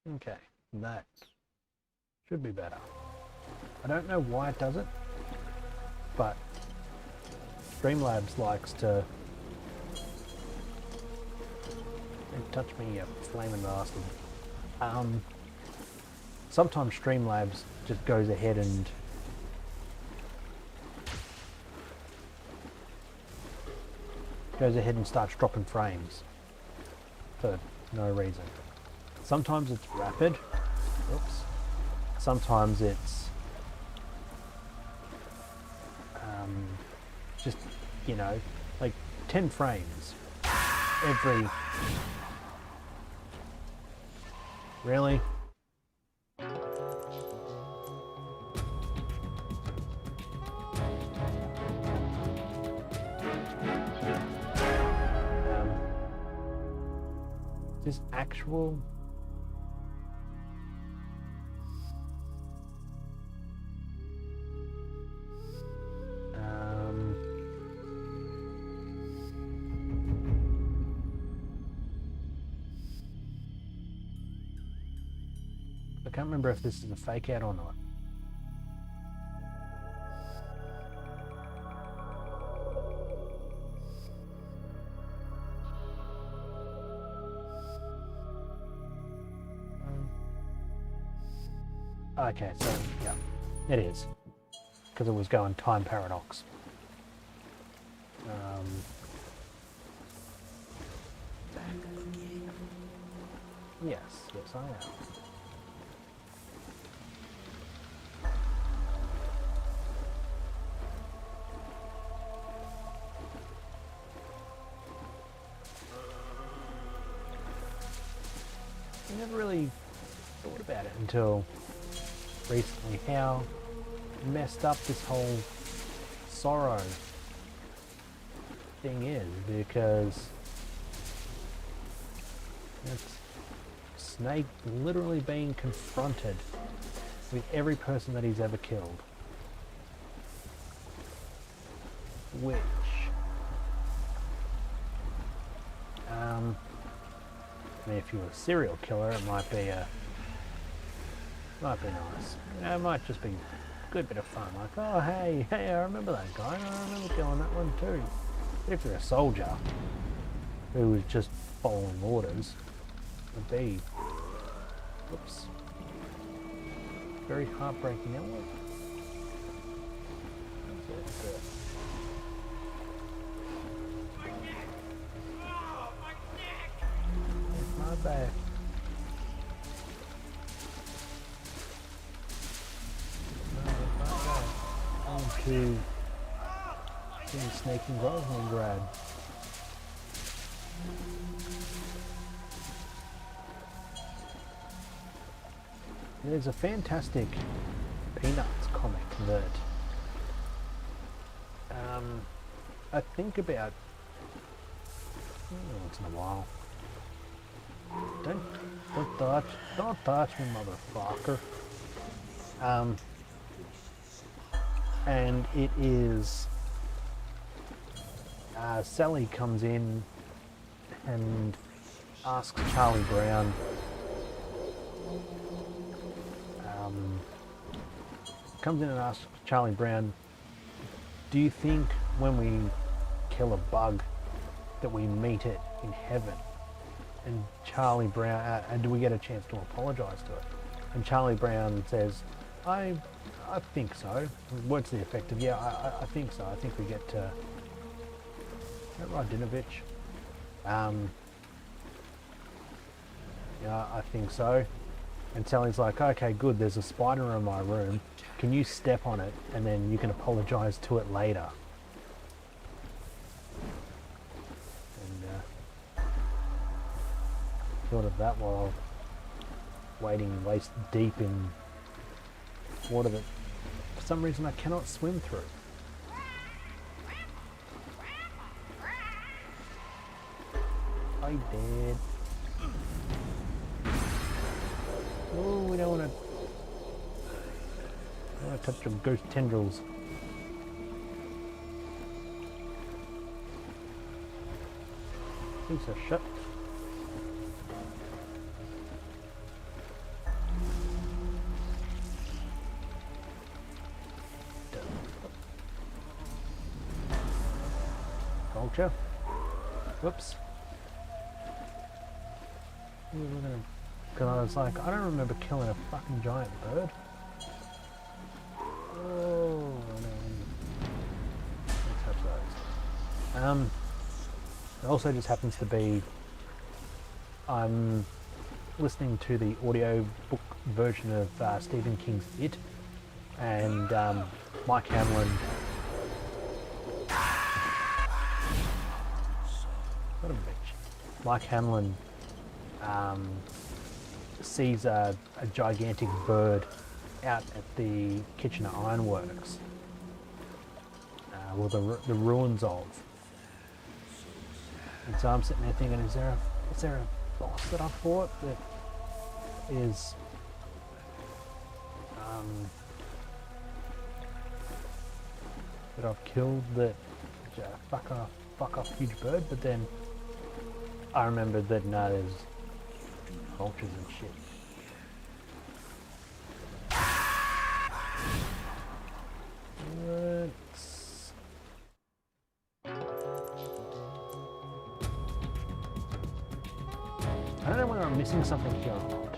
Okay, that should be better. I don't know why it does it, but Streamlabs likes to... Don't touch me, you flaming bastard. Sometimes Streamlabs just goes ahead and starts dropping frames for no reason. Sometimes it's rapid. Oops. Sometimes it's just, you know, like 10 frames every... Really? Is this actual? I can't remember if this is a fake out or not. Okay, so yeah, it is, because it was going time paradox. Yes, I am. I never really thought about it until recently, how messed up this whole sorrow thing is, because it's Snake literally being confronted with every person that he's ever killed, which I mean, if you were a serial killer, it might be nice. You know, it might just be a good bit of fun. Like, oh hey, I remember that guy. I remember killing that one too. But if you're a soldier who was just following orders, it would be, whoops, very heartbreaking. Now what? It's my back. To Snake and Grad. There's a fantastic Peanuts comic that I think about once in a while. Don't touch me, motherfucker. And it is Sally comes in and asks Charlie Brown do you think when we kill a bug that we meet it in heaven? And Charlie Brown, and do we get a chance to apologise to it? And Charlie Brown says, I think so. Words to the effect of, yeah, I think so. I think we get to... Is that Radinovich? Yeah, I think so. And Sally's like, okay, good, there's a spider in my room. Can you step on it and then you can apologise to it later? And thought of that while wading waist deep in water that for some reason I cannot swim through. I did. Oh, we don't want to touch your ghost tendrils. Piece of shit. vulture. Whoops. Because I was like, I don't remember killing a fucking giant bird. Oh, no. Let's have those. It also just happens to be I'm listening to the audio book version of Stephen King's It, and Mike Hamlin. What a bitch. Mike Hamlin sees a gigantic bird out at the Kitchener Ironworks, well, the ruins of. And so I'm sitting there thinking, is there a boss that I fought that is that I've killed that fuck off huge bird? But then I remembered that no, there's vultures and shit. I don't know whether I'm missing something here or not.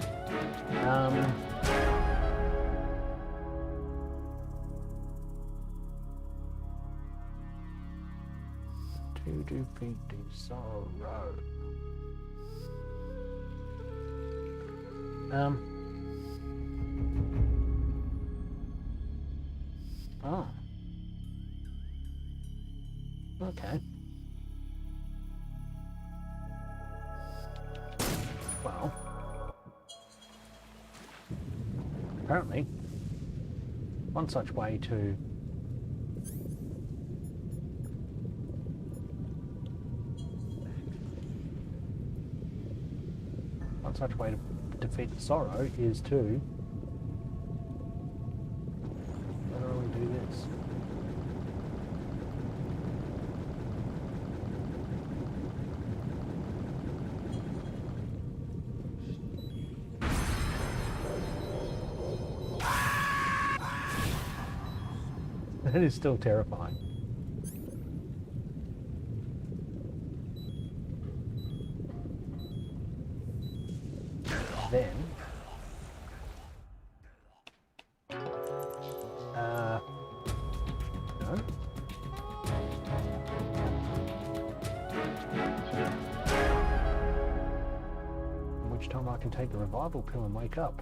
To defeat the sorrow. Oh. Okay. Well, apparently, one such way to defeat the sorrow is to literally do this. That is still terrifying. Then, no. In which time I can take the revival pill and wake up.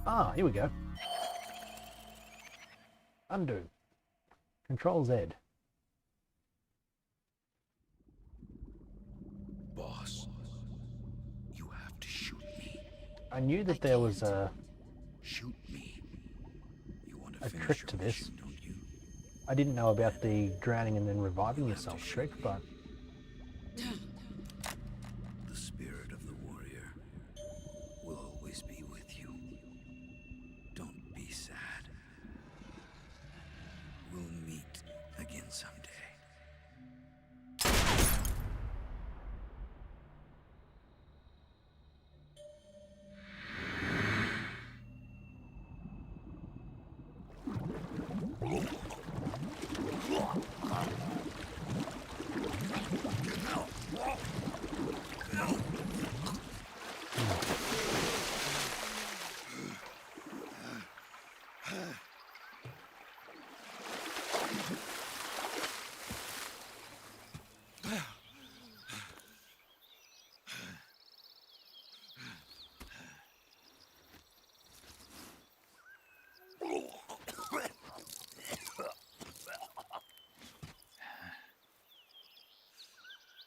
Ah, here we go. Undo. Control Z. Boss, you have to shoot me. I knew that there was a Shoot me. You want to trick to this. mission, don't you? I didn't know about the drowning and then reviving yourself trick, but The spirit of the warrior will always be with you. Don't be sad. We'll meet again someday.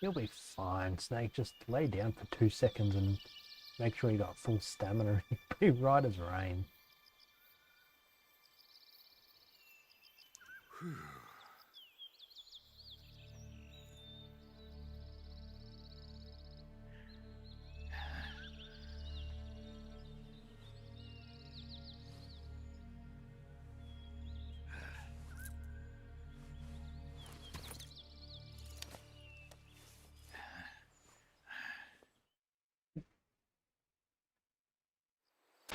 you'll be fine, Snake. Just lay down for 2 seconds and make sure you got full stamina. You'll be right as rain.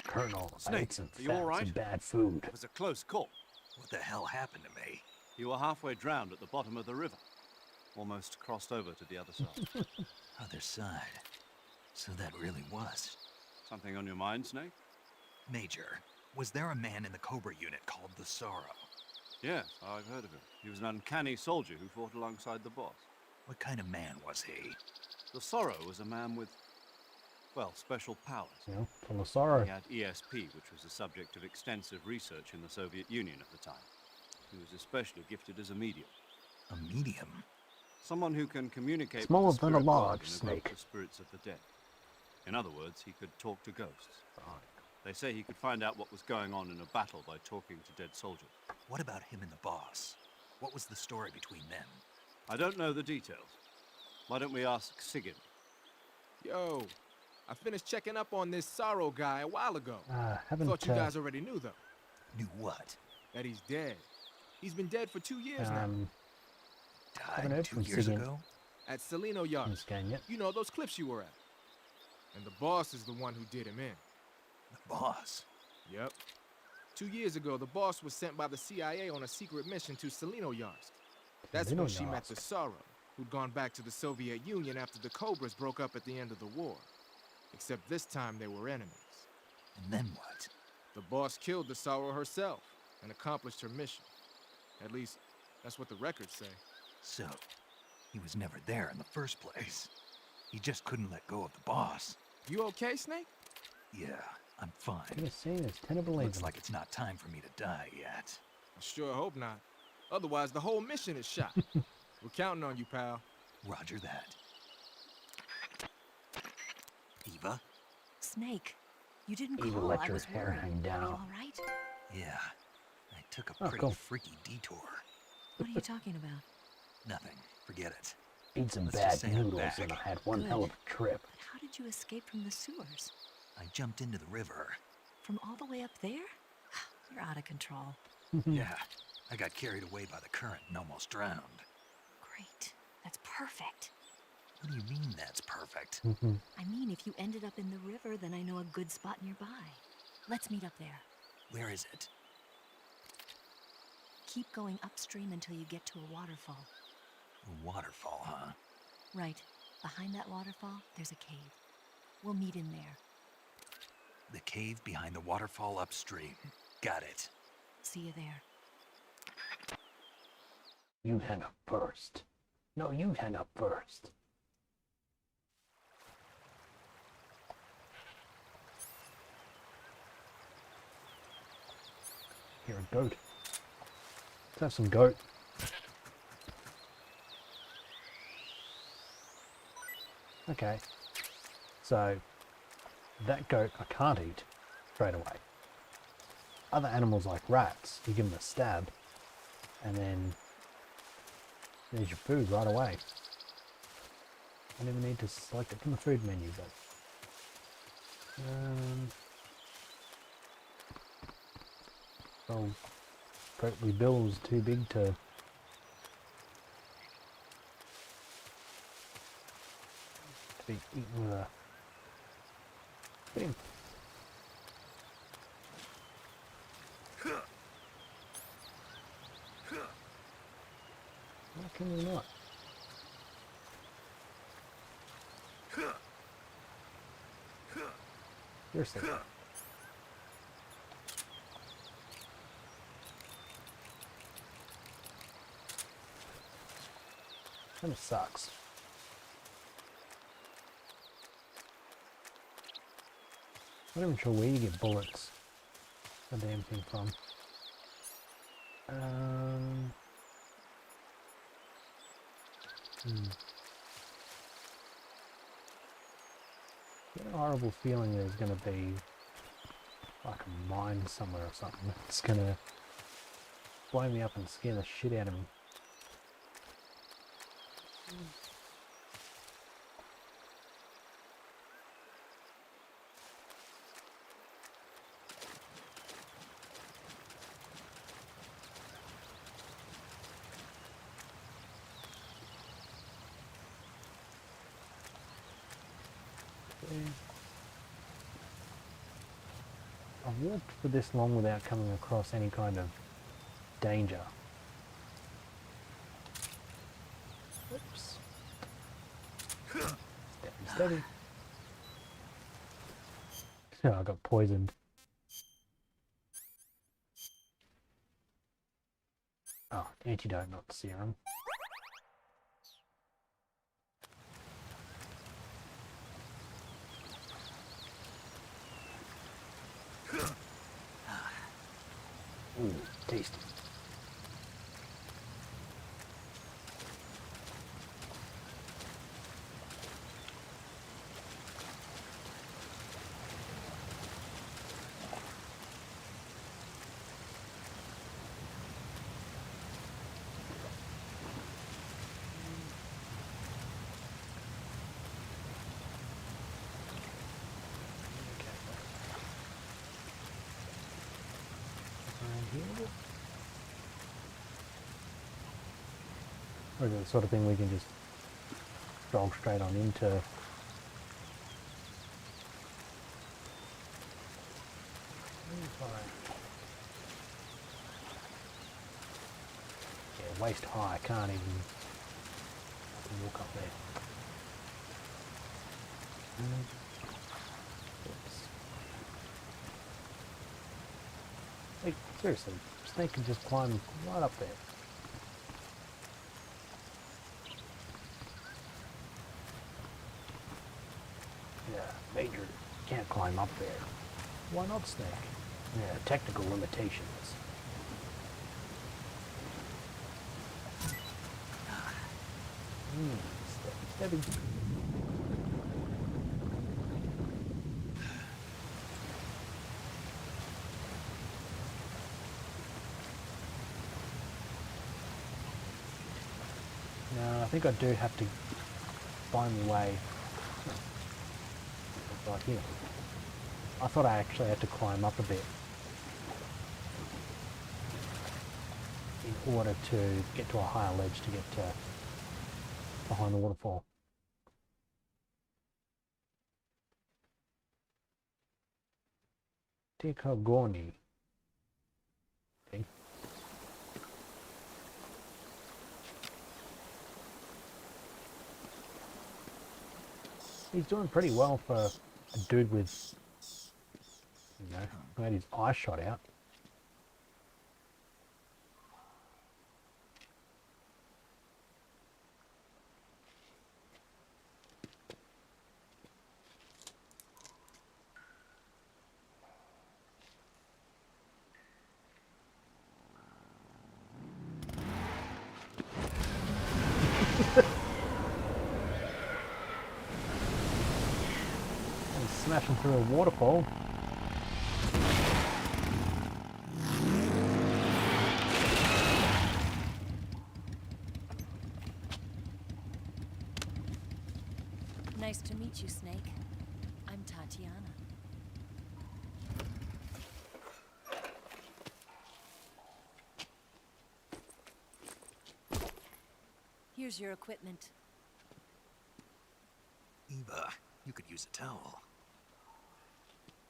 Colonel, I ate some are you all right? some bad food. It was a close call. What the hell happened to me? You were halfway drowned at the bottom of the river. almost crossed over to the other side. Other side. So that really was. Something on your mind, Snake? Major, was there a man in the Cobra unit called the Sorrow? Yes, I've heard of him. He was an uncanny soldier who fought alongside the boss. What kind of man was he? The Sorrow was a man with, well, special powers. You know, full of sorrow. He had ESP, which was the subject of extensive research in the Soviet Union at the time. He was especially gifted as a medium. A medium? Someone who can communicate Smaller with the than a spirit world large and evoke snake. the spirits of the dead. In other words, he could talk to ghosts. Right. They say he could find out what was going on in a battle by talking to dead soldiers. What about him and the boss? What was the story between them? I don't know the details. Why don't we ask Sigyn? Yo, I finished checking up on this Sorrow guy a while ago. Haven't Thought you guys already knew, though, Knew what? that he's dead. He's been dead for 2 years now. haven't Died heard 2 from years Sigyn ago? At Salino in Yard. this game yet. You know, those cliffs you were at. And the boss is the one who did him in. The boss? Yep. 2 years ago, the boss was sent by the CIA on a secret mission to Salino Yarsk. That's when she met the Sorrow, who'd gone back to the Soviet Union after the Cobras broke up at the end of the war. Except this time they were enemies. And then what? The boss killed the Sorrow herself and accomplished her mission. At least, that's what the records say. So, he was never there in the first place. He just couldn't let go of the boss. You okay, Snake? Yeah, I'm fine. You're seeing this tenable Looks like it's not time for me to die yet. I sure hope not. Otherwise, the whole mission is shot. We're counting on you, pal. Roger that. Eva? Snake, you didn't Eva call. let I your was hair worried. hang down. Are you all right? Yeah, I took a Oh, pretty cool. freaky detour. What are you talking about? Nothing. Forget it. Eat some Let's bad just say I'm noodles back. and I had one Good. hell of a trip. But how did you escape from the sewers? I jumped into the river. From all the way up there? You're out of control. Yeah, I got carried away by the current and almost drowned. Great. That's perfect. What do you mean that's perfect? I mean, if you ended up in the river, then I know a good spot nearby. Let's meet up there. Where is it? Keep going upstream until you get to a waterfall. A waterfall, huh? Right. Behind that waterfall, there's a cave. We'll meet in there. The cave behind the waterfall upstream. Got it. See you there. You hang up first. No, you hang up first. Hear a goat. Let's have some goat. Okay. So, that goat I can't eat straight away. Other animals like rats, you give them a stab, and then there's your food right away. I never need to select it from the food menu, but oh, Goatly Bill's too big to be eaten with a spoon. Why can we not? Seriously. Kind of sucks. I'm not even sure where you get bullets. The damn thing from. Get a horrible feeling there's gonna be like a mine somewhere or something. It's gonna blow me up and scare the shit out of me. I've walked for this long without coming across any kind of danger. steady. Oh, I got poisoned. Oh, antidote, not serum. Ooh, tasty. Here. Or is it the sort of thing we can just jog straight on into? Yeah, waist high, I can't even walk up there. Oops. Like, seriously, snake can just climb right up there. Yeah, Major can't climb up there. Why not, Snake? Yeah, technical limitations. Steady, steady. Now, I think I do have to find my way right here. I thought I actually had to climb up a bit in order to get to a higher ledge to get behind the waterfall. Tikagoni. Okay. He's doing pretty well for a dude with, you know, who had his eye shot out. He's smashing through a waterfall. Nice to meet you, Snake. I'm Tatiana. Here's your equipment. Eva, you could use a towel.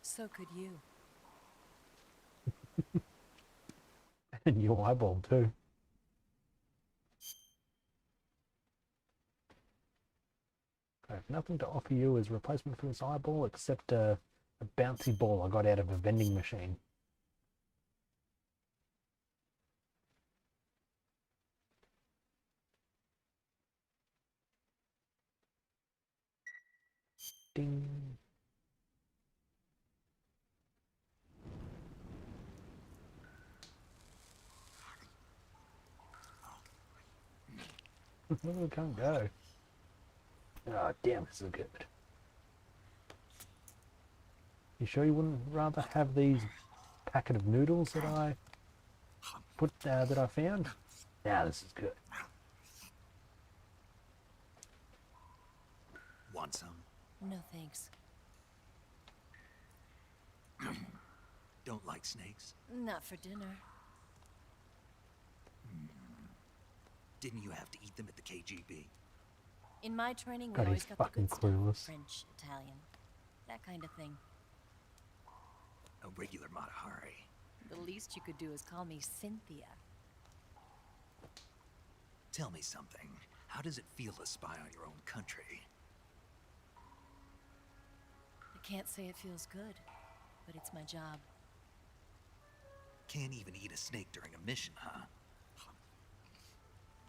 So could you. And your eyeball too. I have nothing to offer you as replacement for this eyeball except a bouncy ball I got out of a vending machine. Ding. We can't go. Oh, damn, this is good. You sure you wouldn't rather have these packet of noodles that I that I found? Now this is good. Want some? No thanks. Don't like snakes? Not for dinner. Didn't you have to eat them at the KGB? In my training, we God, always he's got the fucking good stuff. clueless. French, Italian, that kind of thing. A regular Matahari. The least you could do is call me Cynthia. Tell me something. How does it feel to spy on your own country? Can't say it feels good, but it's my job. Can't even eat a snake during a mission, huh?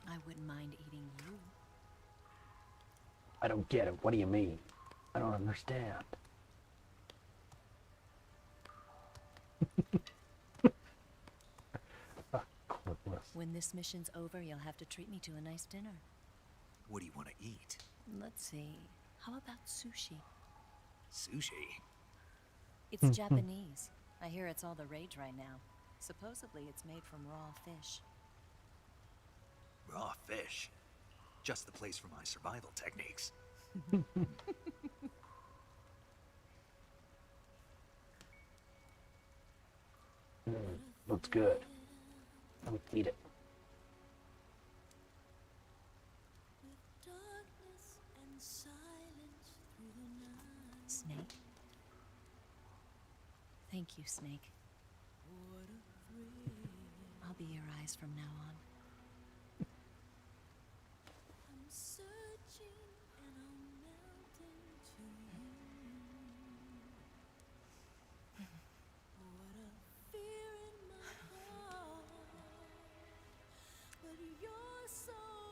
I wouldn't mind eating you. I don't get it. What do you mean? I don't understand. Clueless. When this mission's over, you'll have to treat me to a nice dinner. What do you want to eat? Let's see. How about sushi? Sushi? It's Japanese. I hear it's all the rage right now. Supposedly, it's made from raw fish. Raw fish? Just the place for my survival techniques. Looks good. Let me eat it. Snake? Thank you, Snake. I'll be your eyes from now on.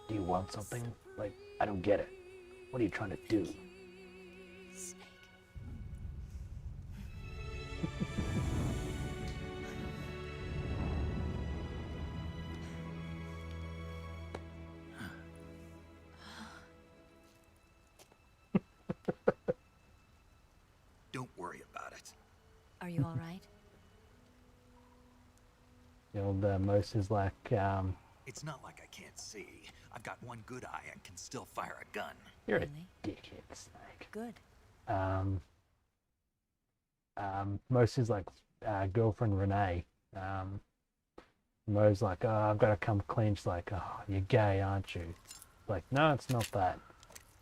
Do you want something? Like, I don't get it. What are you trying to do? Snake. Don't worry about it. Are you all right? The old Mose is like, It's not like I can't see. I've got one good eye and can still fire a gun. you're Really? a dickhead, Snake. Good. Mose is like girlfriend Renee. Mo's like, oh, I've got to come clean. She's like, oh, you're gay, aren't you? Like, no, it's not that.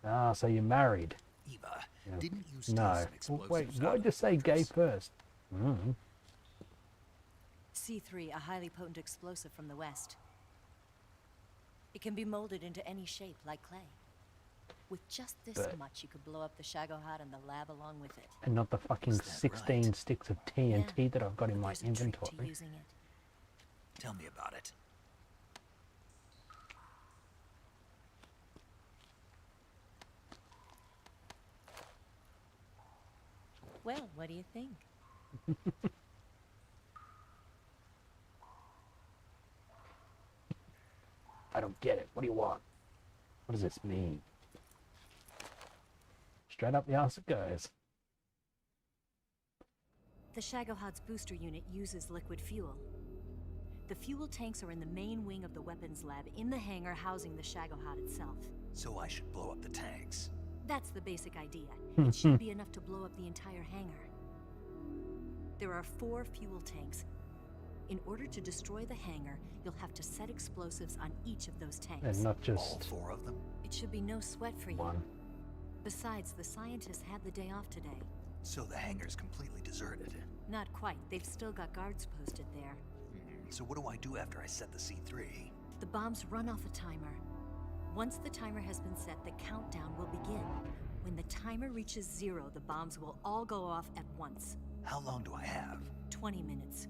Ah, so you're married. Eva, Yeah. didn't you steal No. some Well, explosives wait, out why'd of you the say gay fortress? first? Mm. C3, a highly potent explosive from the west. It can be molded into any shape, like clay. With just this But- much, you could blow up the Shagohod and the lab along with it. And not the fucking Is that 16 right? sticks of TNT that I've got in But my there's a trick to inventory. using it. Tell me about it. Well, what do you think? I don't get it. What do you want? What does this mean? Straight up the ass it goes. The Shagohod's booster unit uses liquid fuel. The fuel tanks are in the main wing of the weapons lab in the hangar housing the Shagohod itself. So I should blow up the tanks. That's the basic idea. It should be enough to blow up the entire hangar. There are 4 fuel tanks. In order to destroy the hangar, you'll have to set explosives on each of those tanks. And not All just 4 of them? It should be no sweat for you. one. Besides, the scientists had the day off today. So the hangar's completely deserted. Not quite. They've still got guards posted there. So what do I do after I set the C3? The bombs run off a timer. Once the timer has been set, the countdown will begin. When the timer reaches 0, the bombs will all go off at once. How long do I have? 20 minutes.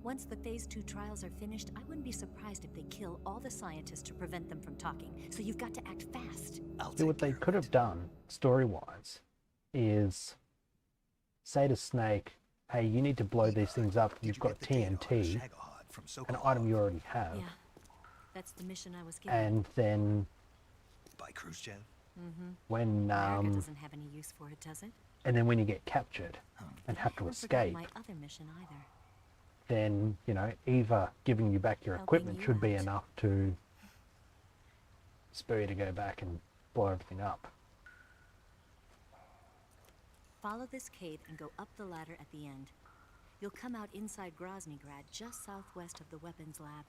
Once the Phase 2 trials are finished, I wouldn't be surprised if they kill all the scientists to prevent them from talking. So you've got to act fast. I'll See, take what they care of could it. have done, story-wise, is say to Snake, hey, you need to blow these things up. Did You've you got get the data on the TNT, Shagohod from an Sokolov item you already have, Yeah, that's the mission I was given. and then by Khrushchev? when America doesn't have any use for it, does it? and then when you get captured and have I to haven't forgotten escape, my other mission either. then Eva giving you back your Helping equipment you should be out. enough to spur you to go back and blow everything up. Follow this cave and go up the ladder at the end. You'll come out inside Groznygrad, just southwest of the weapons lab.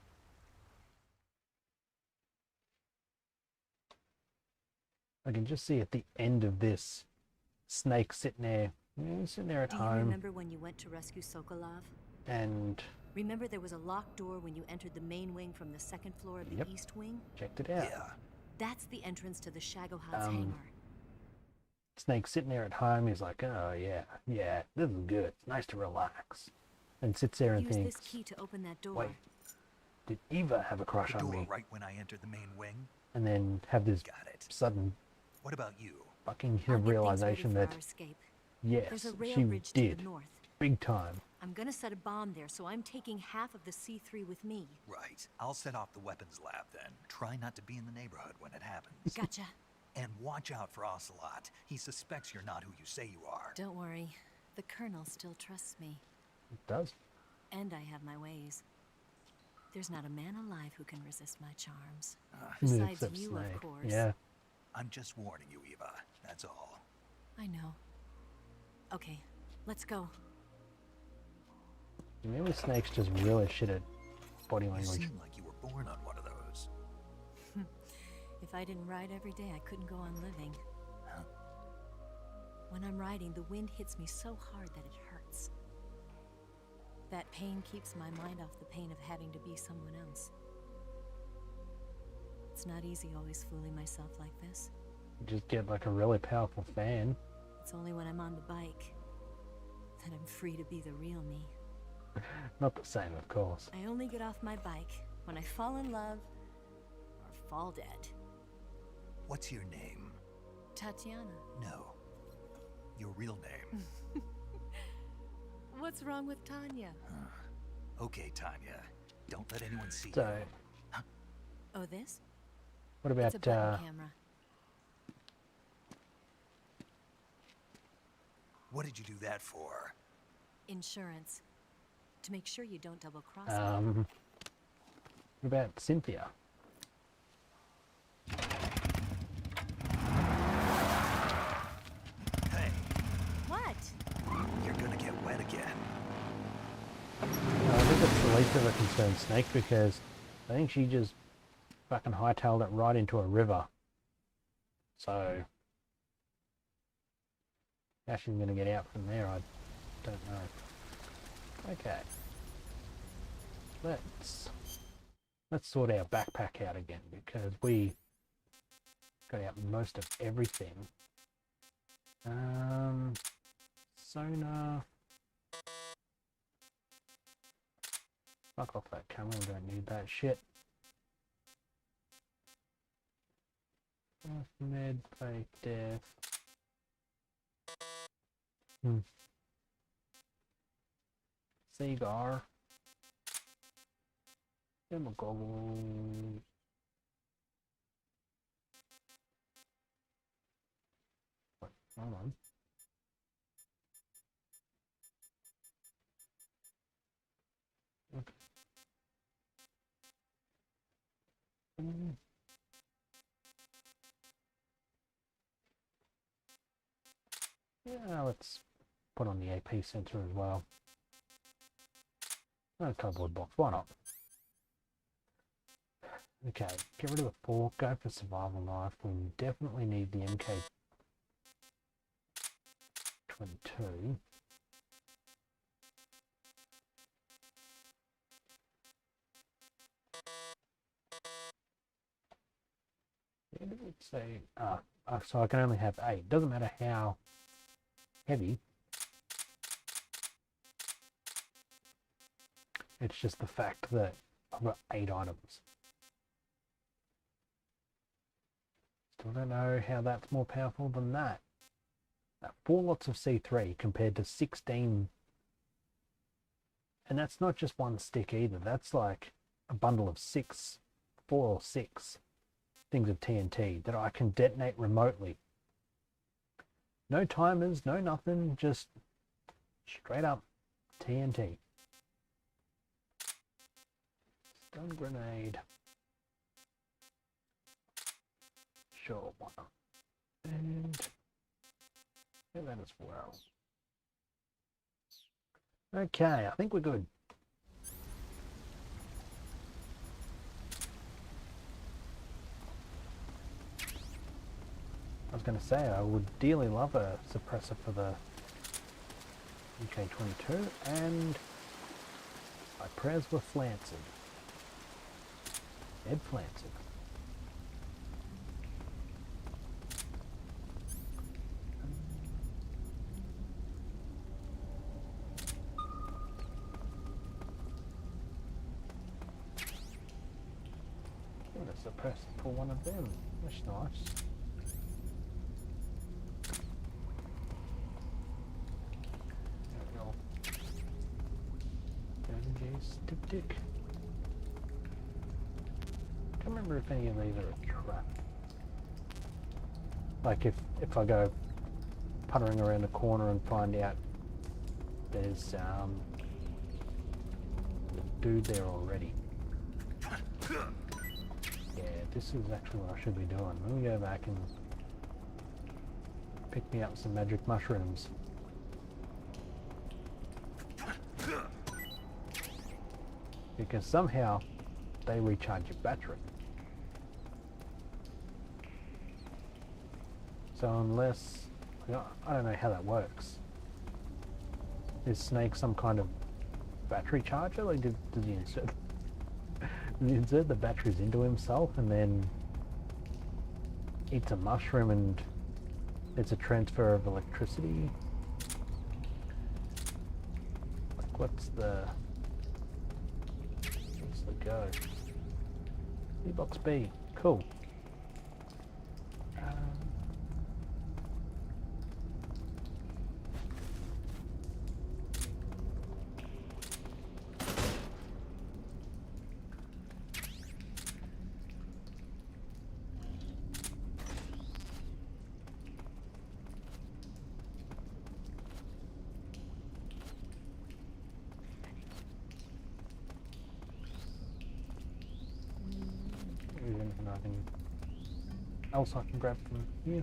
I can just see at the end of this, Snake sitting there at Do you home, remember when you went to rescue Sokolov? and Remember there was a locked door when you entered the main wing from the second floor of the Yep. east wing? checked it out. Yeah. That's the entrance to the Shagohod's Um, hangar. Snake's sitting there at home. He's like, oh yeah, yeah, this is good. It's nice to relax. And sits there and Use thinks, this key to open that door. wait, did Eva have a crush The on door me? right when I entered the main wing? And then have this Got it. sudden What about you? fucking I'll get things realization ready for that, our escape. yes, There's a rail she bridge to did. the north. Big time. I'm gonna set a bomb there, so I'm taking half of the C3 with me. Right. I'll set off the weapons lab then. Try not to be in the neighborhood when it happens. Gotcha. And watch out for Ocelot. He suspects you're not who you say you are. Don't worry. The Colonel still trusts me. It does. And I have my ways. There's not a man alive who can resist my charms. Except Besides you, Snake. of course. Yeah. I'm just warning you, Eva. That's all. I know. Okay, let's go. Maybe Snake's just really shit at body You language. seem like you were born on one of those. If I didn't ride every day, I couldn't go on living. Huh? When I'm riding, the wind hits me so hard that it hurts. That pain keeps my mind off the pain of having to be someone else. It's not easy always fooling myself like this. You just get like a really powerful fan. It's only when I'm on the bike that I'm free to be the real me. Not the same, of course. I only get off my bike when I fall in love or fall dead. What's your name? Tatiana. No. Your real name. What's wrong with Tanya? Okay, Tanya. Don't let anyone see So, you. Oh, this? what It's a about, button camera. What did you do that for? Insurance. To make sure you don't double cross me. what about Cynthia? Hey, What? you're gonna get wet again. I think it's the least of her concern, Snake, because I think she just fucking hightailed it right into a river. So, how she's going to get out from there, I don't know. Okay. Let's sort our backpack out again, because we got out most of everything. Sonar. Fuck off that camera, we don't need that shit. Med, fake death. Cigar. Thermal goggles. Wait, hold on. Okay. Yeah, let's put on the AP sensor as well. No cardboard box, why not? Okay, get rid of the fork, go for survival knife. We definitely need the MK22. Where did it say? So I can only have 8. Doesn't matter how heavy. It's just the fact that I've got 8 items. Still don't know how that's more powerful than that. 4 lots of C3 compared to 16. And that's not just one stick either. That's like a bundle of 6, 4 or 6 things of TNT that I can detonate remotely. No timers, no nothing, just straight up TNT. Stun grenade. Sure, why not? And get that as well. Okay, I think we're good. I was going to say, I would dearly love a suppressor for the MK22, and my prayers were flancid. Dead flancid. press for one of them. That's nice. Stick. Can't remember if any of these are a trap. Like if I go puttering around the corner and find out there's a dude there already. Yeah, this is actually what I should be doing. Let me go back and pick me up some magic mushrooms. Because somehow they recharge your battery. So unless, I don't know how that works. Is Snake some kind of battery charger? Like did he insert the batteries into himself and then eats a mushroom and it's a transfer of electricity? Like what's the go? D-Box B. Cool. Anything else I can grab from here?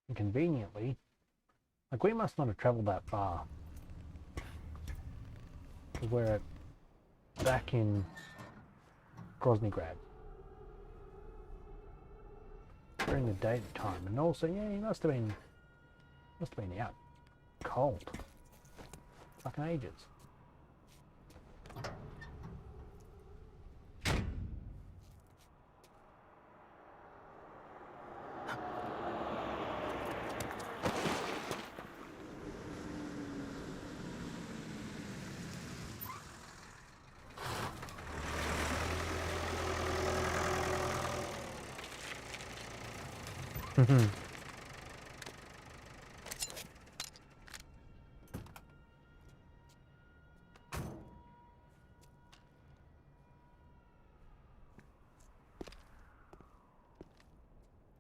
And conveniently, like we must not have travelled that far. We're back in Groznygrad during the daytime, and also yeah, he must have been out cold. Fucking ages.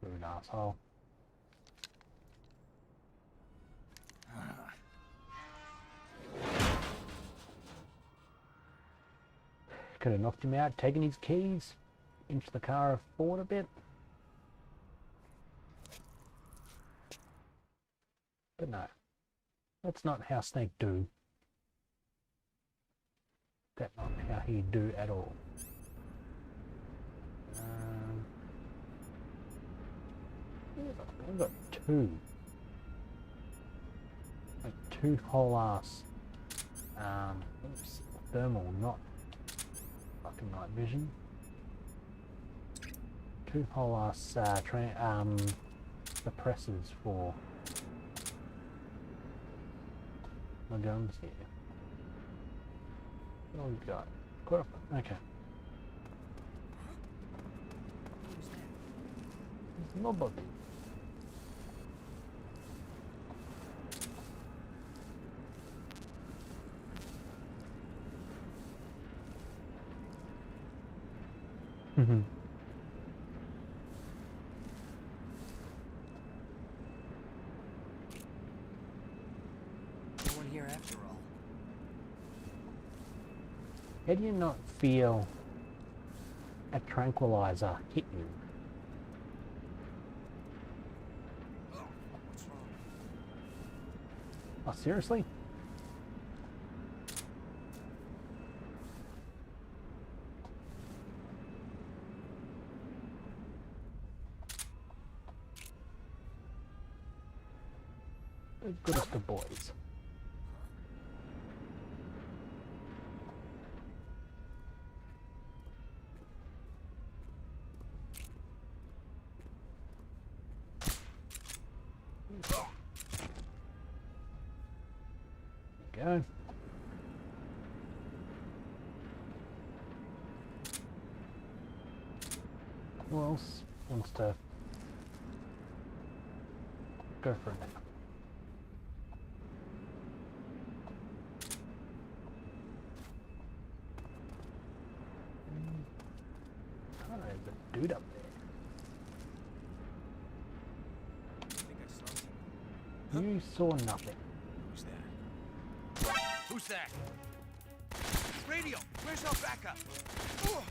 Rude asshole. Could have knocked him out, taken his keys, inched the car forward a bit. But no, that's not how Snake do. That's not how he do at all. I've got two. Like two whole ass oops, thermal, not fucking night vision. Two whole ass suppressors for my guns here. What have we got? Okay. Nobody. Mm-hmm. No one here after all. How do you not feel a tranquilizer hit you? Oh, what's wrong? Oh, seriously? As good as the boys. go. Who else wants to go for it now? Oh, there's a dude up there. I think I saw something. You saw nothing. Who's that? Who's that? Radio! Where's our backup? Oh.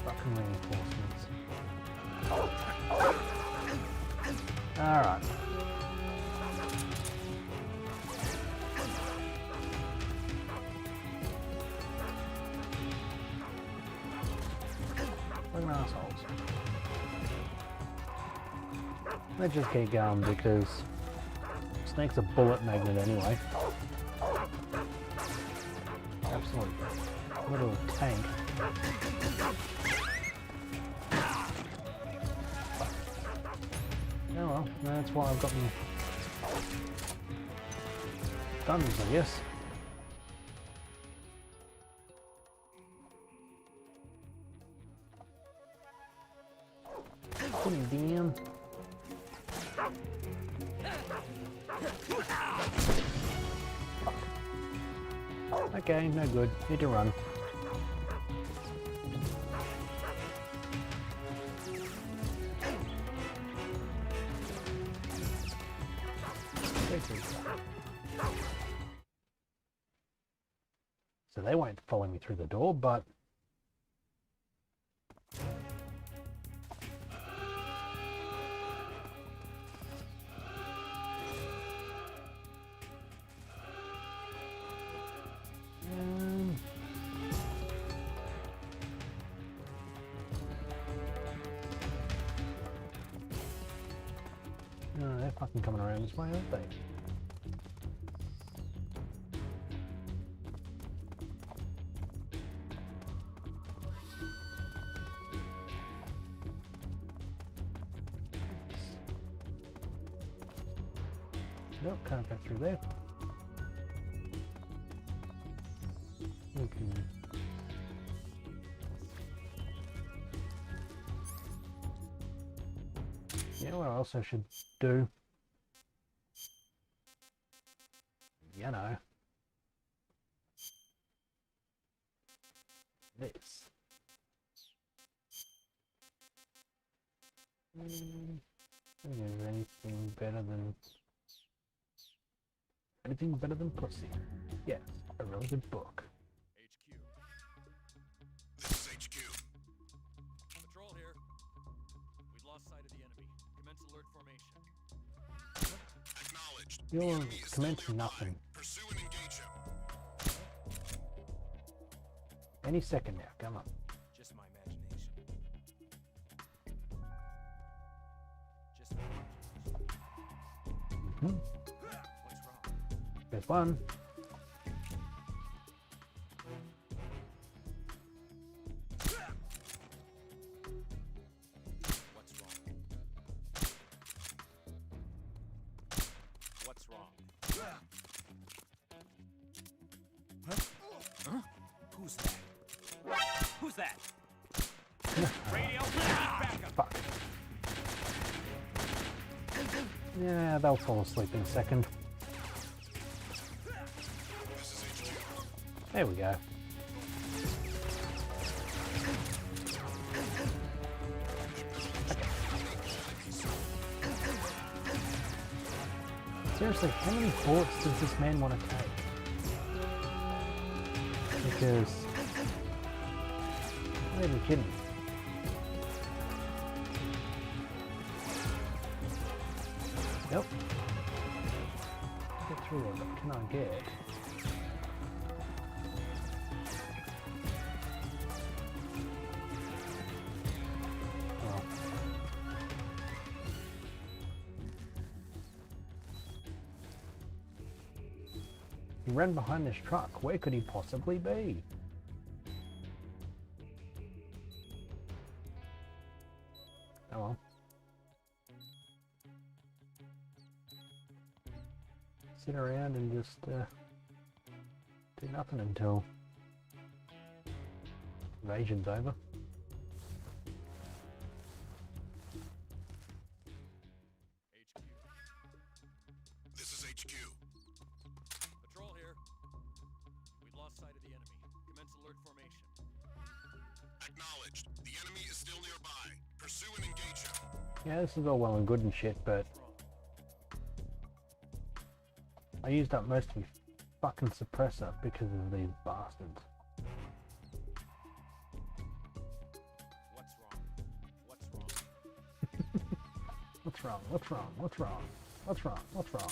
Fucking reinforcements. Alright. Fucking assholes. Let's just keep going because Snake's a bullet magnet anyway. Absolute little tank. Oh well, that's why I've gotten guns, I guess. Put him down. Fuck. Okay, no good. Need to run. So they won't follow me through the door, but no, they're fucking coming around this way, aren't they? Nope, can't go through there. We can... Yeah, what else I should do? You know. This. I think there's anything better than... Anything better than pussy? Yes, a really good book. HQ. This is HQ. Patrol here. We've lost sight of the enemy. Commence alert formation. Acknowledged. You'll commence nothing. Pursue and engage him. Any second now, come on. Just my imagination. Just my imagination. Mm-hmm. What's wrong? There's one. What's wrong? What's wrong? Huh? Who's that? Who's that? Radio, backup. Fuck. Yeah, they'll fall asleep in a second. There we go. Okay. Seriously, how many bullets does this man want to take? Because... I'm not even kidding. Nope. Get through it, but can I get... Well. He ran behind this truck. Where could he possibly be? Oh well. Sit around and just do nothing until invasion's over. This is HQ. Patrol here. We've lost sight of the enemy. Commence alert formation. Acknowledged. The enemy is still nearby. Pursue and engage him. Yeah, this is all well and good and shit, but I used up most of your fucking suppressor because of these bastards. What's wrong? What's wrong? What's wrong? What's wrong? What's wrong? What's wrong?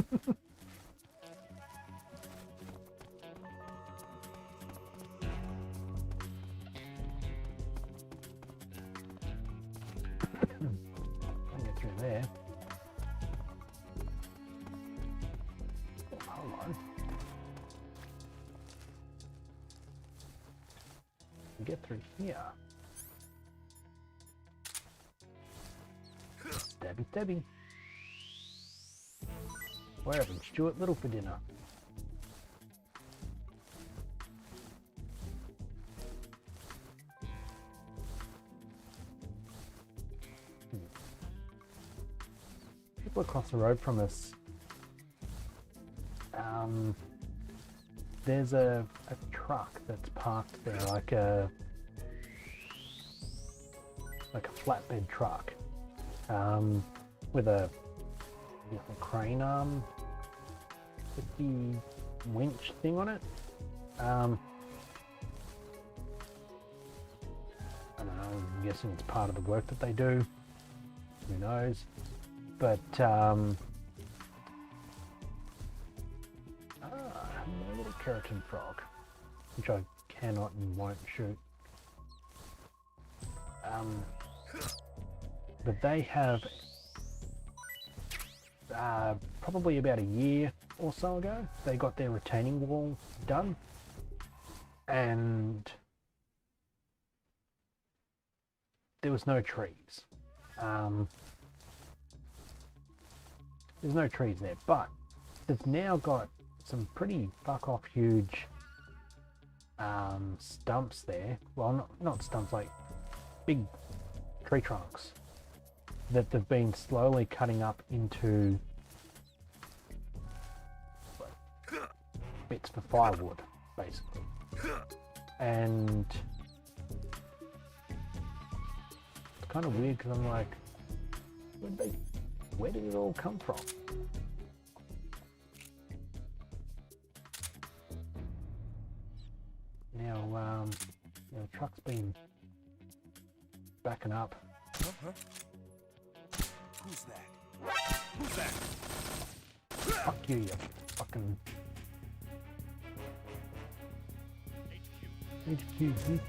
What's wrong? I'll get through there. Oh, hold on. Get through here. Stabby stabby. We're having Stuart Little for dinner. People across the road from us, there's a truck that's parked there, like a flatbed truck, with a crane arm with the winch thing on it. I don't know, I'm guessing it's part of the work that they do. Who knows? But my little Gearathon frog, which I cannot and won't shoot. But they have probably about a year or so ago, they got their retaining wall done, and there was no trees. There's no trees there, but they've now got some pretty fuck off huge stumps there. Well, not stumps, like big tree trunks that they've been slowly cutting up into bits for firewood, basically. And it's kind of weird because I'm like, where did it all come from? Now, the truck's been backing up. Who's that? Who's that? Fuck you, you fucking... HQ,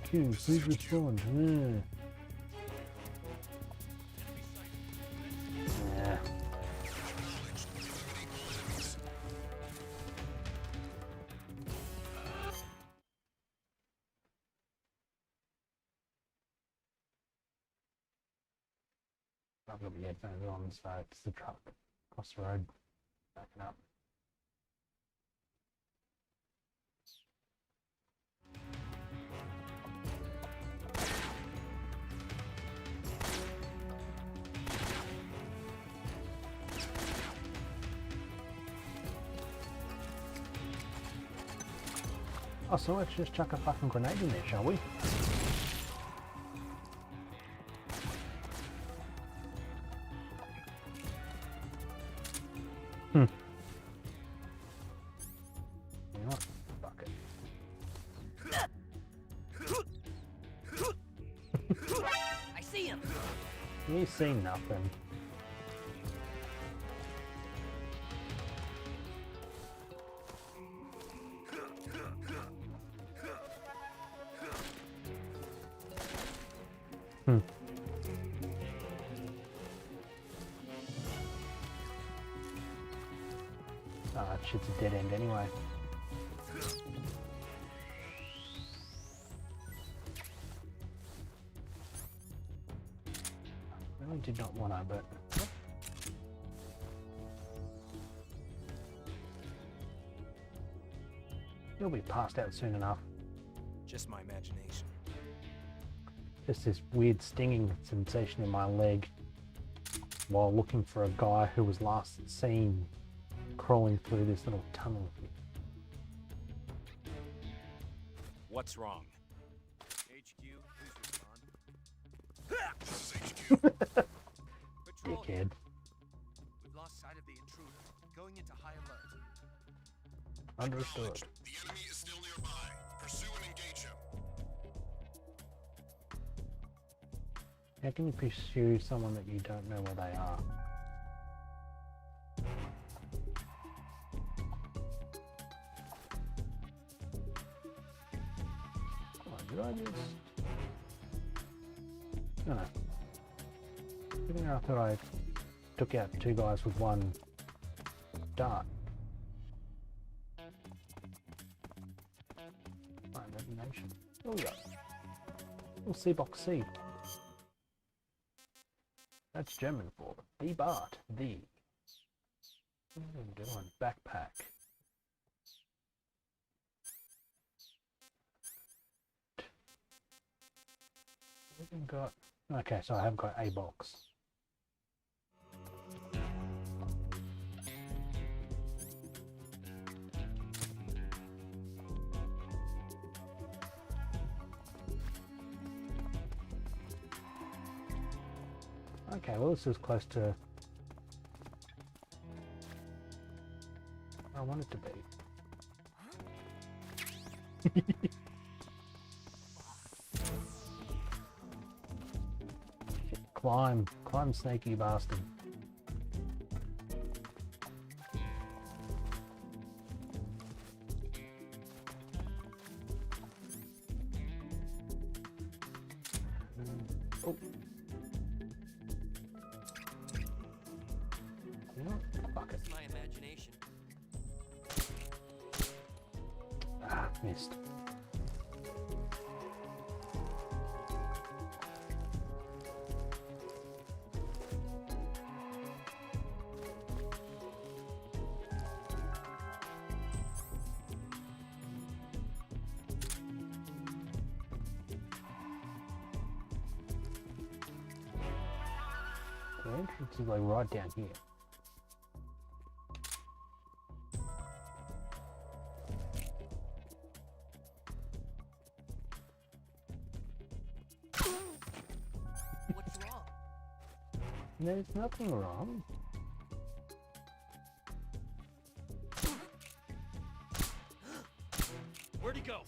please respond. Yeah. I've got the headphones on, so it's the truck across the road backing up. Oh, so let's just chuck a fucking grenade in there, shall we? You know what? Fuck it. I see him. You see nothing. Oh, that shit's a dead end anyway. Really did not want to, but you'll be passed out soon enough. Just my imagination. Just this weird stinging sensation in my leg while looking for a guy who was last seen crawling through this little tunnel. What's wrong? HQ, please respond. This is HQ. Patrol here. Dickhead. We've lost sight of the intruder. Going into high alert. Understood. Acknowledged. The enemy is still nearby. Pursue and engage him. How can you pursue someone that you don't know where they are? Did I just... No. I think I thought I took out 2 guys with 1 dart. Right, resignation. What we got? Oh, C-box C. That's German for the Bart. The. What are we doing? Backpack. We've got... Okay, so I have got a box. Okay, well this is close to where I want it to be. Climb, snaky bastard. Oh. Fuck it. It's my imagination. Ah, missed. The entrance is like right down here. What's wrong? There's nothing wrong. Where'd he go?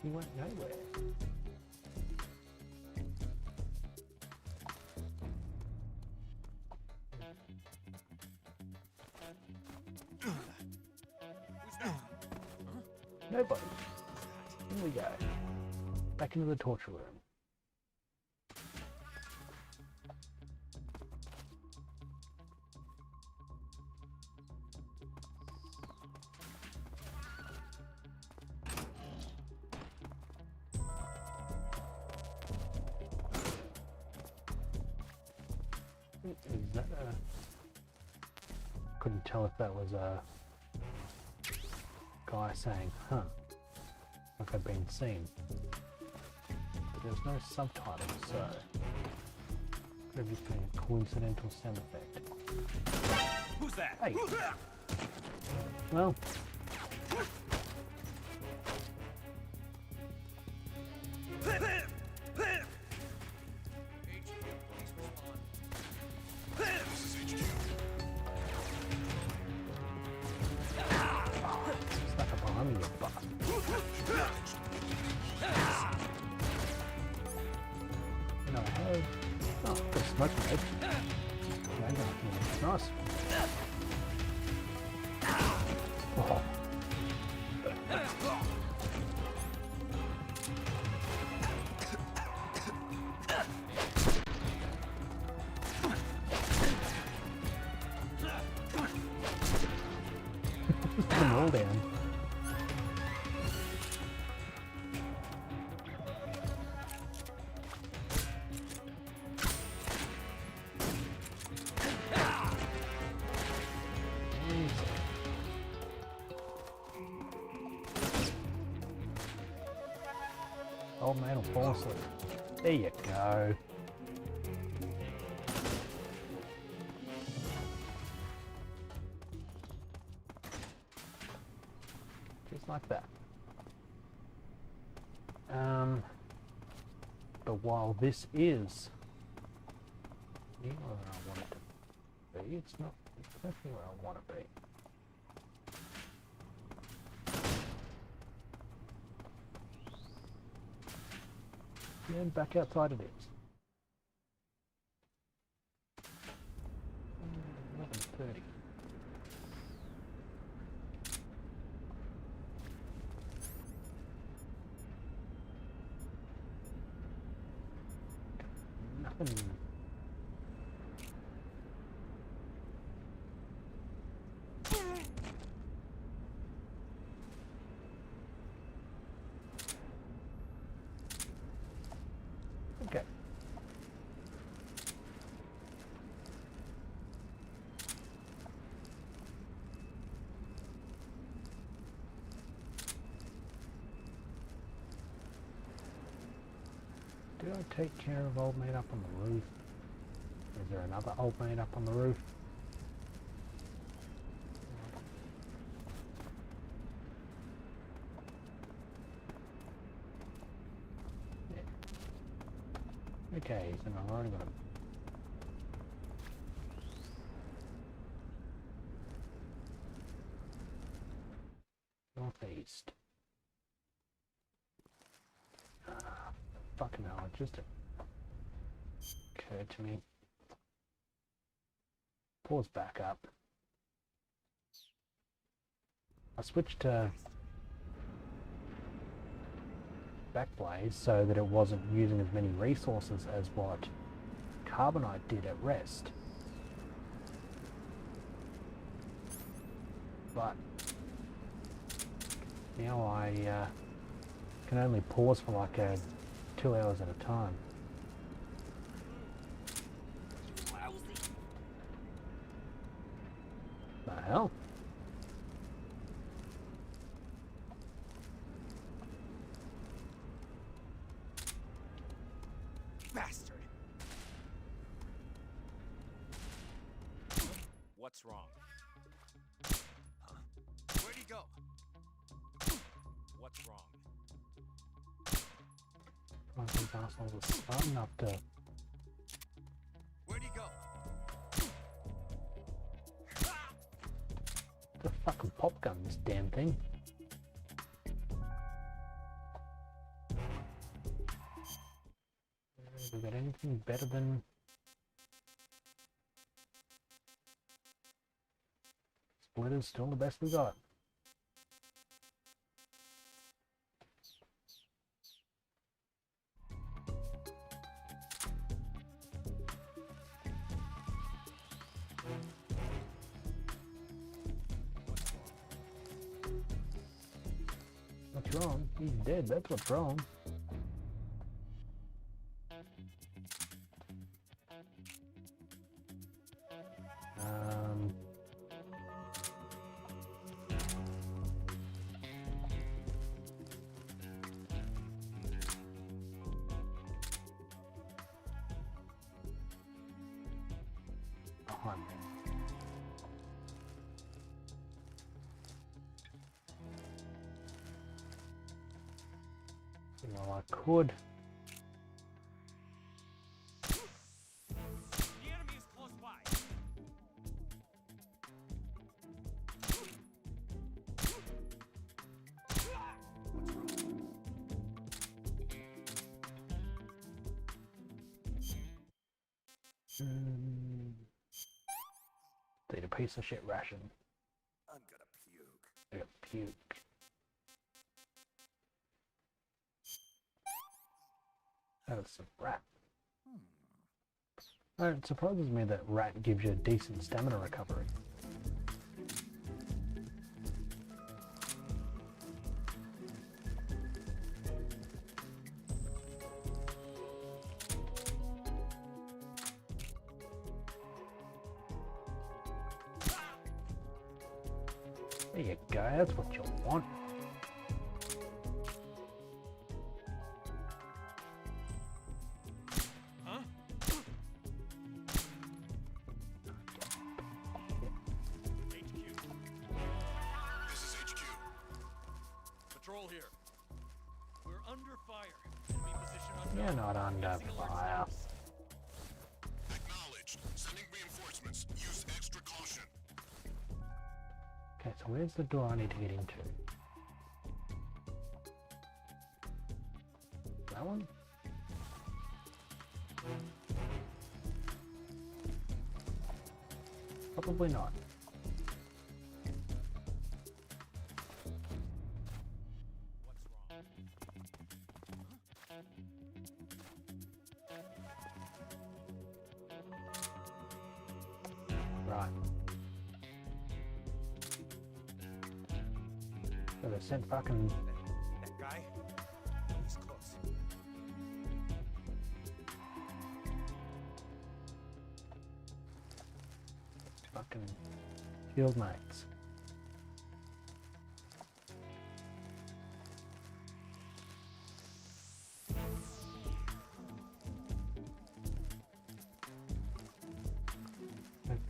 He went nowhere. Nobody. Here we go. Back into the torture room. Is that a... Couldn't tell if that was a guy saying, huh, like I've been seen. But there's no subtitles, so could have just been a coincidental sound effect. Who's that? Hey! Well, HQ, please respond. This is HQ. stuck up behind me, you bastard. No, I have... Oh, got a smoke grenade. Nice. Oh. all down. Old man will fall asleep. There you go. Just like that. But while this is where I want it to be, it's not exactly where I want to be. And back outside it is. 11:30. Nothing. Okay. Did I take care of old mate up on the roof? Is there another old mate up on the roof? Yeah. Okay, so I've already got a northeast. Fucking hell, it just occurred to me. Pause back up. I switched to Backblaze so that it wasn't using as many resources as what Carbonite did at rest. But now I can only pause for like 2 hours at a time. The hell? Bastard! What's wrong? Huh? Where'd he go? What's wrong? One of these assholes is smart enough to... Where'd he go? to fucking pop gun this damn thing. Have we got anything better than... Splitter's still the best we got. What's wrong? He's dead, that's what's wrong. Behind me. Well, I could. The enemy is close by. Need a piece of shit ration. I'm gonna puke. I got puke. That was some rat. It surprises me that rat gives you a decent stamina recovery. There you go, that's what you want. Huh? HQ. This is HQ. Patrol here. We're under fire. Enemy position unknown. You're not under Commencing alert fire. status. Acknowledged. Sending reinforcements. Use extra caution. Okay, so where's the door I need to get into? That one? Probably not. Right. So they sent fucking That guy? He's close. fucking field mates.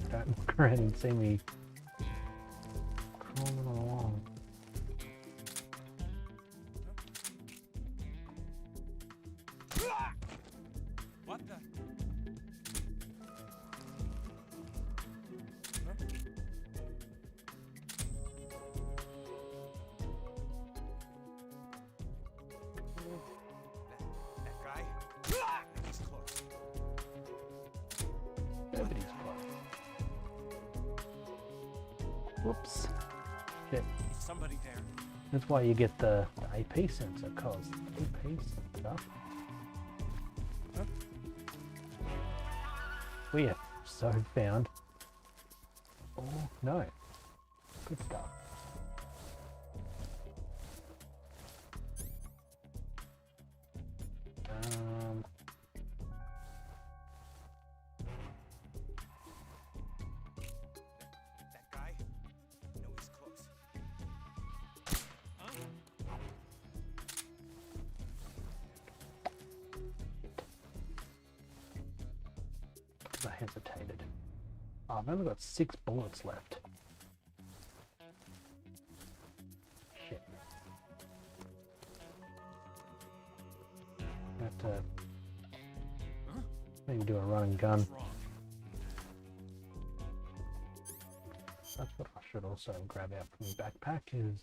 Don't look around and see me crawling along. What the? That guy? He's close. Nobody's close. Whoops. Shit. Somebody there. That's why you get the AP sensor, cause AP stuff. We have so found. Oh no. Good stuff. That guy? No, he's close. I hesitated. Oh, I've only got 6 bullets left. Shit. I have to maybe do a run and gun. What's wrong? That's what I should also grab out from the backpack is,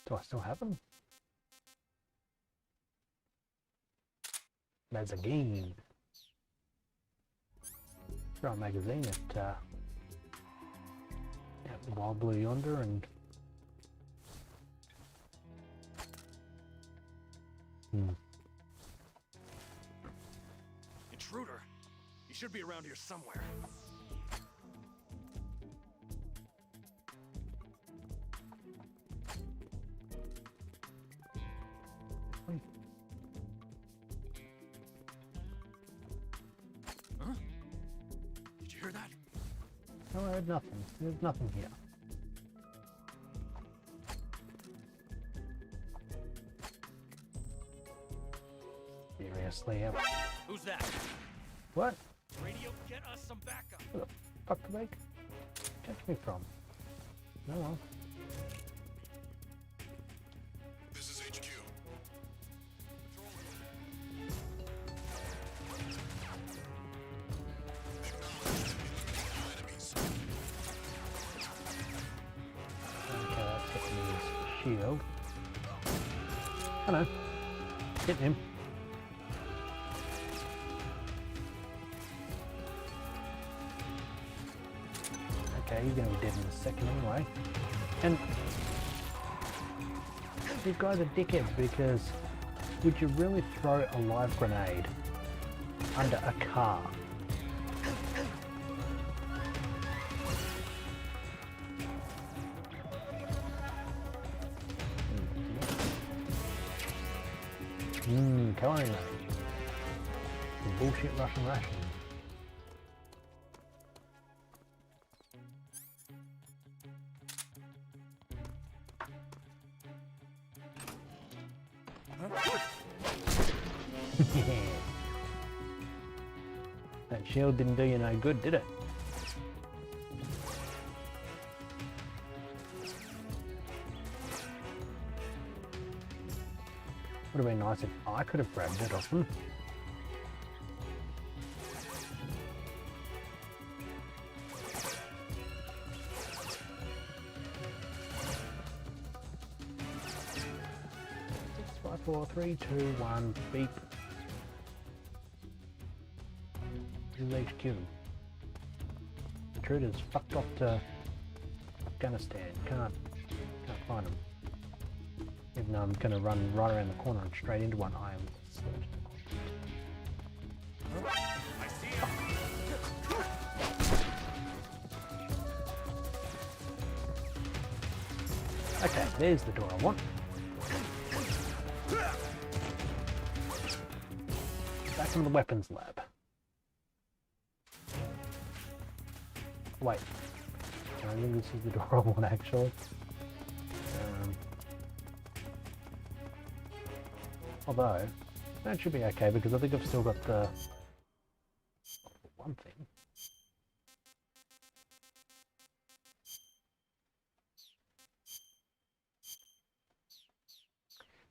do I still have them? Magazine. Throw a magazine at out the wild blue yonder and Intruder. He should be around here somewhere. Wait. Huh? Did you hear that? No, I heard nothing. There's nothing here. Seriously, Who's that? what? Radio, get us some backup. Where the fuck did they catch me from? No, well. This is HQ. Enemies. Okay, that's getting his shield. Hello. Hitting him. Okay, he's gonna be dead in a second anyway. And these guys are dickheads because would you really throw a live grenade under a car? Come on. Bullshit Russian rations. That shield didn't do you no good, did it? Would have been nice if I could have grabbed it off him. Six, 5, 4, 3, 2, 1, beep. Who's HQ? Intruders fucked off to Afghanistan. Can't find them. Even though I'm going to run right around the corner and straight into one, I am certain. I see him. Okay, there's the door I want. Back in the weapons lab. Wait. I think this is the door I want actually. Although, that should be okay because I think I've still got the one thing.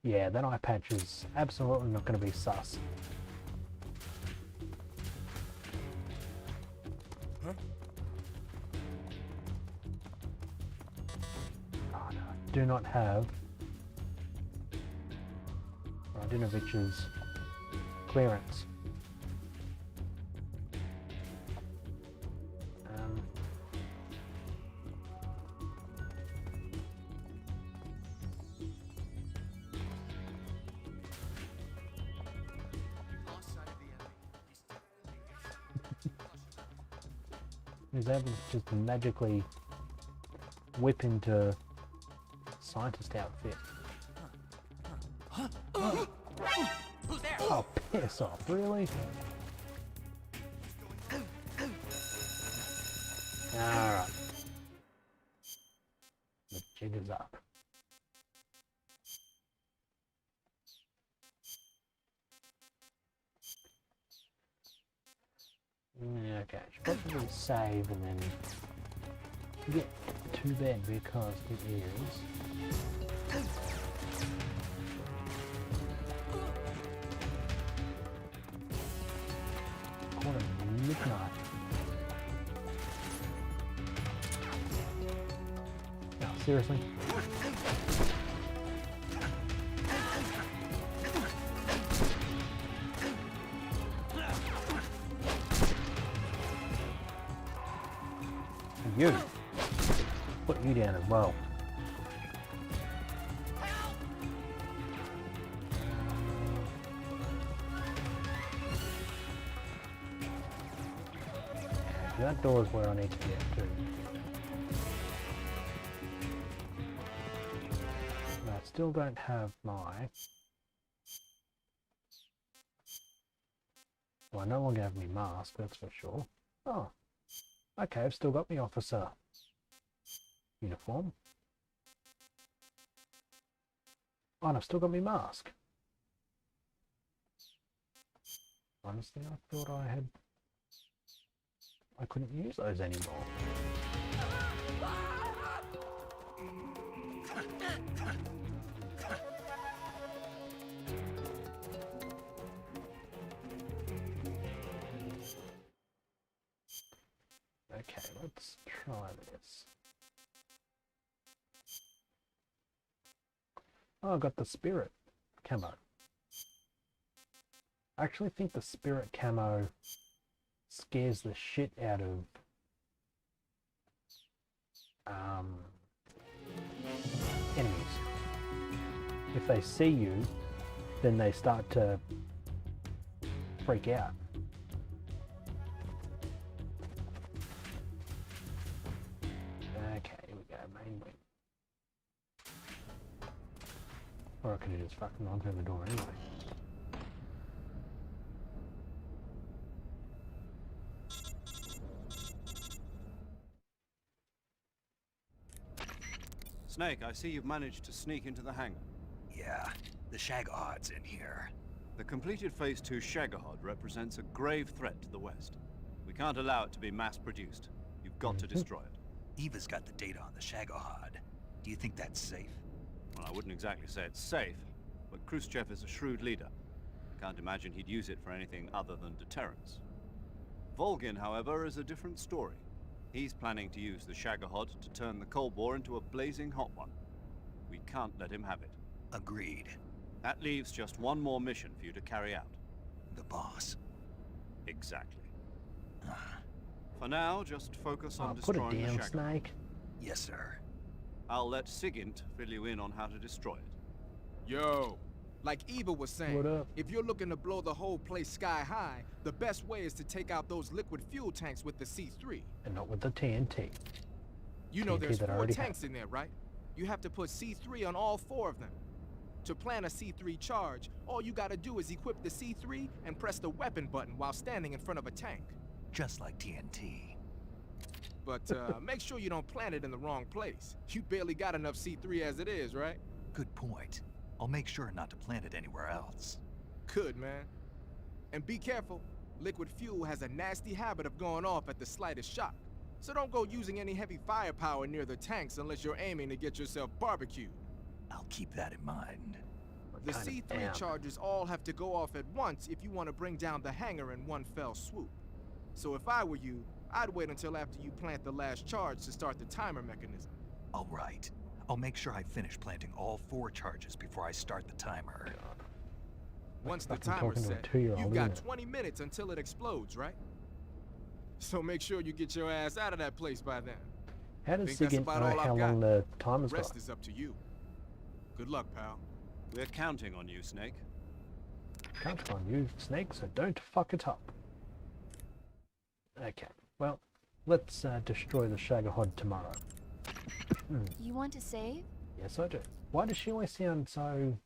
Yeah, that eye patch is absolutely not going to be sus. Huh? Oh no, I do not have Radinovich's clearance. He's able to just magically whip into scientist outfit. Who's there? Oh, piss off, really? Alright. The jig is up. Yeah, okay, should probably save and then get to bed because it is quarter midnight. No, seriously? You put you down as well. That door is where I need to get to. And I still don't have my... Well, I no longer have my mask, that's for sure. Oh. Okay, I've still got my officer uniform. Oh, and I've still got my mask. Honestly, I thought I couldn't use those anymore. Okay, let's try this. Oh, I got the spirit camo. I actually think the spirit camo scares the shit out of enemies. If they see you, then they start to freak out. Okay, here we go, main wing. Or I could have just fucking gone through the door anyway. Snake, I see you've managed to sneak into the hangar. Yeah, the shag odds in here. The completed Phase 2 Shagohod represents a grave threat to the West. We can't allow it to be mass-produced. You've got to destroy it. Eva's got the data on the Shagohod. Do you think that's safe? Well, I wouldn't exactly say it's safe, but Khrushchev is a shrewd leader. I can't imagine he'd use it for anything other than deterrence. Volgin, however, is a different story. He's planning to use the Shagohod to turn the Cold War into a blazing hot one. We can't let him have it. Agreed. That leaves just one more mission for you to carry out. The boss. Exactly. For now, just focus on Put it destroying the down, Shagohod. Snake. Yes, sir. I'll let Sigint fill you in on how to destroy it. Yo, like Eva was saying, What up? if you're looking to blow the whole place sky high, the best way is to take out those liquid fuel tanks with the C3. And not with the TNT. You know TNT there's that I 4 already tanks in there, right? You have to put C3 on all 4 of them. To plan a C3 charge, all you gotta do is equip the C3 and press the weapon button while standing in front of a tank. Just like TNT. But make sure you don't plant it in the wrong place. You barely got enough C3 as it is, right? Good point. I'll make sure not to plant it anywhere else. Good, man. And be careful. Liquid fuel has a nasty habit of going off at the slightest shock. So don't go using any heavy firepower near the tanks unless you're aiming to get yourself barbecued. I'll keep that in mind. The Kind of C3 am. charges all have to go off at once if you want to bring down the hangar in one fell swoop. So if I were you, I'd wait until after you plant the last charge to start the timer mechanism. All right. I'll make sure I finish planting all 4 charges before I start the timer. Once the fucking timer's talking to a set, 2-year-old, you've got isn't it? 20 minutes until it explodes, right? So make sure you get your ass out of that place by then. How does Think that's Sigint about know all I've how got. long the timer's Rest got? is up to you. Good luck, pal. We're counting on you, Snake. Count on you, Snake, so don't fuck it up. Okay, well, let's destroy the Shagohod tomorrow. You want to save? Yes, I do. Why does she always sound so...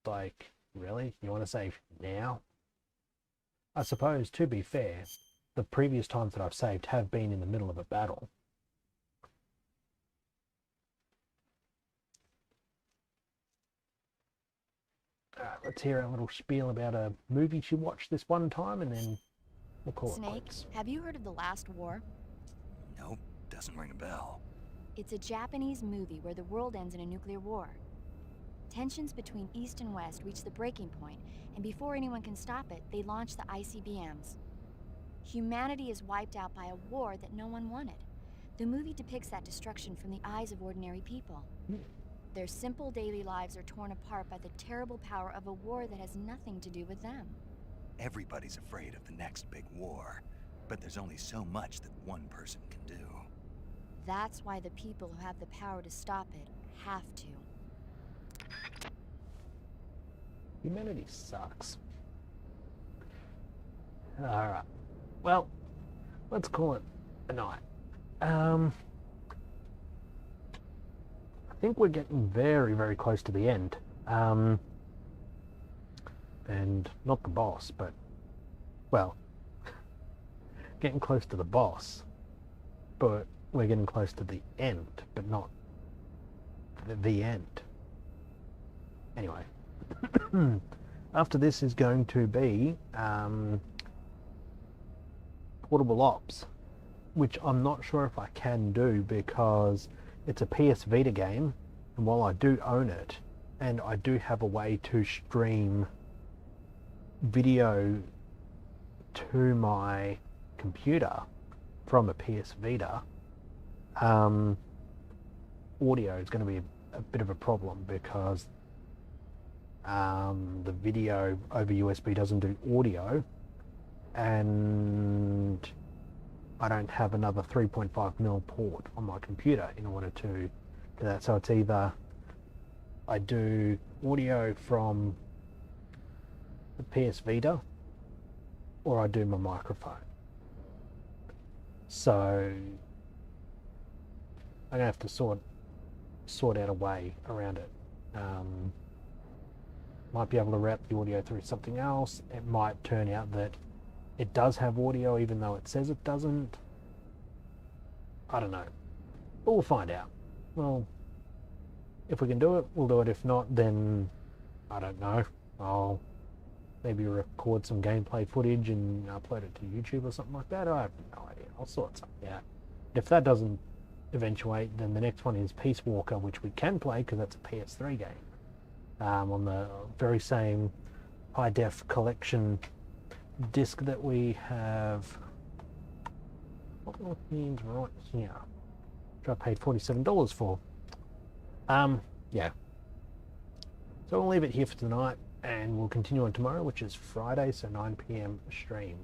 like, really? You want to save now? I suppose, to be fair, the previous times that I've saved have been in the middle of a battle. Alright, let's hear a little spiel about a movie she watched this one time and then we'll call it Snake, quits. have you heard of The Last War? Nope, doesn't ring a bell. It's a Japanese movie where the world ends in a nuclear war. Tensions between East and West reach the breaking point, and before anyone can stop it, they launch the ICBMs. Humanity is wiped out by a war that no one wanted. The movie depicts that destruction from the eyes of ordinary people. Their simple daily lives are torn apart by the terrible power of a war that has nothing to do with them. Everybody's afraid of the next big war, but there's only so much that one person can do. That's why the people who have the power to stop it have to. Humanity sucks. Alright. Well, let's call it a night. I think we're getting very, very close to the end. And not the boss, but, well, getting close to the boss. But we're getting close to the end, but not the end. Anyway. After this is going to be Portable Ops, which I'm not sure if I can do because it's a PS Vita game, and while I do own it and I do have a way to stream video to my computer from a PS Vita, audio is going to be a bit of a problem because the video over USB doesn't do audio, and I don't have another 3.5mm port on my computer in order to do that. So it's either I do audio from the PS Vita or I do my microphone. So I'm gonna have to sort out a way around it. Might be able to route the audio through something else. It might turn out that it does have audio even though it says it doesn't. I don't know. But we'll find out. Well, if we can do it, we'll do it. If not, then I don't know. I'll maybe record some gameplay footage and upload it to YouTube or something like that. I have no idea. I'll sort something out. If that doesn't eventuate, then the next one is Peace Walker, which we can play because that's a PS3 game. On the very same high def collection disc that we have. What means right here? Which I paid $47 for. Yeah. So we'll leave it here for tonight, and we'll continue on tomorrow, which is Friday, so 9 PM stream.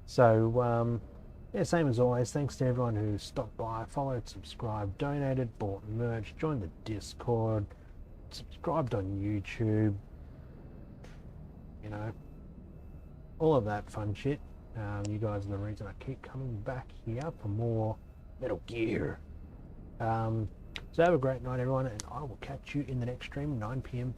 So, yeah, same as always, thanks to everyone who stopped by, followed, subscribed, donated, bought merch, joined the Discord, subscribed on YouTube, you know, all of that fun shit. You guys are the reason I keep coming back here for more Metal Gear. So have a great night, everyone, and I will catch you in the next stream, 9 PM